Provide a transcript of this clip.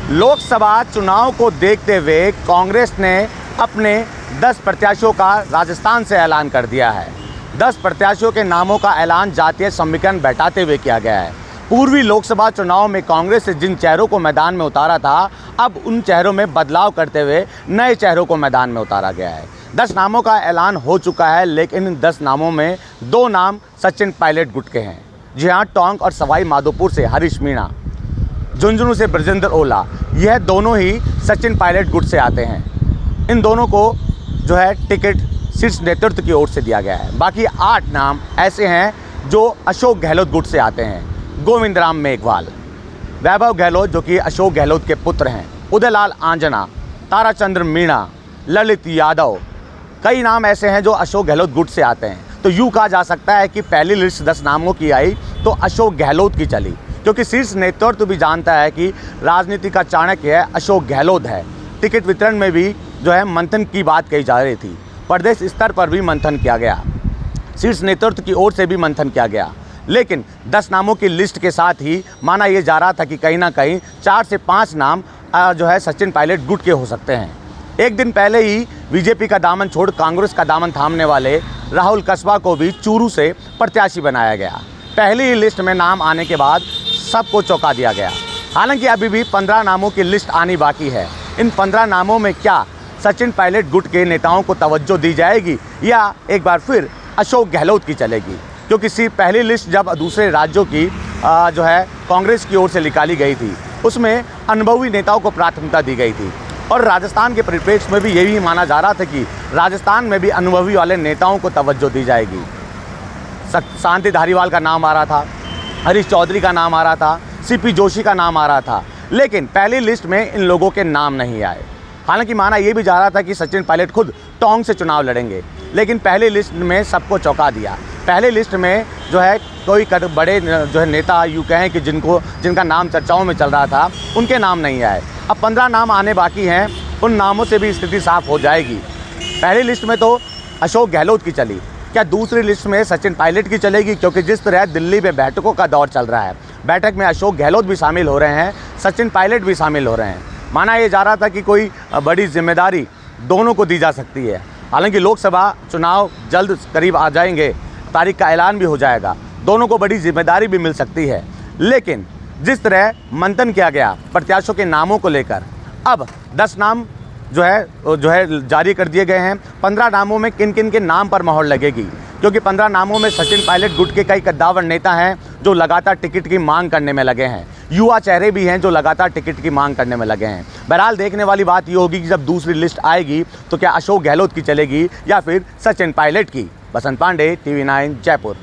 लोकसभा चुनाव को देखते हुए कांग्रेस ने अपने 10 प्रत्याशियों का राजस्थान से ऐलान कर दिया है। 10 प्रत्याशियों के नामों का ऐलान जातीय समीकरण बैठाते हुए किया गया है। पूर्वी लोकसभा चुनाव में कांग्रेस ने जिन चेहरों को मैदान में उतारा था, अब उन चेहरों में बदलाव करते हुए नए चेहरों को मैदान में उतारा गया है। 10 नामों का ऐलान हो चुका है, लेकिन इन 10 नामों में 2 नाम सचिन पायलट गुट के हैं। जी हाँ, टोंक और सवाई माधोपुर से हरीश मीणा, झुंझुनू से ब्रजेंद्र ओला, यह दोनों ही सचिन पायलट गुट से आते हैं। इन दोनों को जो है टिकट शीर्ष नेतृत्व की ओर से दिया गया है। बाकी 8 नाम ऐसे हैं जो अशोक गहलोत गुट से आते हैं। गोविंद राम मेघवाल, वैभव गहलोत जो कि अशोक गहलोत के पुत्र हैं, उदयलाल आंजना, ताराचंद्र मीणा, ललित यादव, कई नाम ऐसे हैं जो अशोक गहलोत गुट से आते हैं। तो यूँ कहा जा सकता है कि पहली लिस्ट 10 नामों की आई तो अशोक गहलोत की चली, क्योंकि शीर्ष नेतृत्व भी जानता है कि राजनीति का चाणक्य अशोक गहलोत है। टिकट वितरण में भी जो है मंथन की बात कही जा रही थी, प्रदेश स्तर पर भी मंथन किया गया, शीर्ष नेतृत्व की ओर से भी मंथन किया गया। लेकिन 10 नामों की लिस्ट के साथ ही माना यह जा रहा था कि कहीं ना कहीं 4 से 5 नाम जो है सचिन पायलट गुट के हो सकते हैं। एक दिन पहले ही बीजेपी का दामन छोड़ कांग्रेस का दामन थामने वाले राहुल कस्बा को भी चूरू से प्रत्याशी बनाया गया। पहली ही लिस्ट में नाम आने के बाद सबको चौंका दिया गया। हालांकि अभी भी 15 नामों की लिस्ट आनी बाकी है। इन 15 नामों में क्या सचिन पायलट गुट के नेताओं को तवज्जो दी जाएगी या एक बार फिर अशोक गहलोत की चलेगी? क्योंकि पहली लिस्ट जब दूसरे राज्यों की जो है कांग्रेस की ओर से निकाली गई थी, उसमें अनुभवी नेताओं को प्राथमिकता दी गई थी। और राजस्थान के परिप्रेक्ष्य में भी यही माना जा रहा था कि राजस्थान में भी अनुभवी वाले नेताओं को तवज्जो दी जाएगी। शांति धारीवाल का नाम आ रहा था, हरीश चौधरी का नाम आ रहा था, सीपी जोशी का नाम आ रहा था, लेकिन पहली लिस्ट में इन लोगों के नाम नहीं आए। हालांकि माना ये भी जा रहा था कि सचिन पायलट खुद टोंक से चुनाव लड़ेंगे, लेकिन पहली लिस्ट में सबको चौंका दिया। पहले लिस्ट में जो है कोई बड़े जो है नेता यूँ कहें कि जिनका नाम चर्चाओं में चल रहा था, उनके नाम नहीं आए। अब 15 नाम आने बाकी हैं, उन नामों से भी स्थिति साफ हो जाएगी। पहली लिस्ट में तो अशोक गहलोत की चली, क्या दूसरी लिस्ट में सचिन पायलट की चलेगी? क्योंकि जिस तरह दिल्ली में बैठकों का दौर चल रहा है, बैठक में अशोक गहलोत भी शामिल हो रहे हैं, सचिन पायलट भी शामिल हो रहे हैं। माना ये जा रहा था कि कोई बड़ी जिम्मेदारी दोनों को दी जा सकती है। हालांकि लोकसभा चुनाव जल्द करीब आ जाएंगे, तारीख का ऐलान भी हो जाएगा, दोनों को बड़ी जिम्मेदारी भी मिल सकती है। लेकिन जिस तरह मंथन किया गया प्रत्याशियों के नामों को लेकर, अब 10 नाम जो है जारी कर दिए गए हैं। 15 नामों में किन किन के नाम पर मोहर लगेगी? क्योंकि 15 नामों में सचिन पायलट गुट के कई कद्दावर नेता हैं जो लगातार टिकट की मांग करने में लगे हैं। युवा चेहरे भी हैं जो लगातार टिकट की मांग करने में लगे हैं। बहरहाल देखने वाली बात ये होगी कि जब दूसरी लिस्ट आएगी तो क्या अशोक गहलोत की चलेगी या फिर सचिन पायलट की। बसंत पांडे, TV9 जयपुर।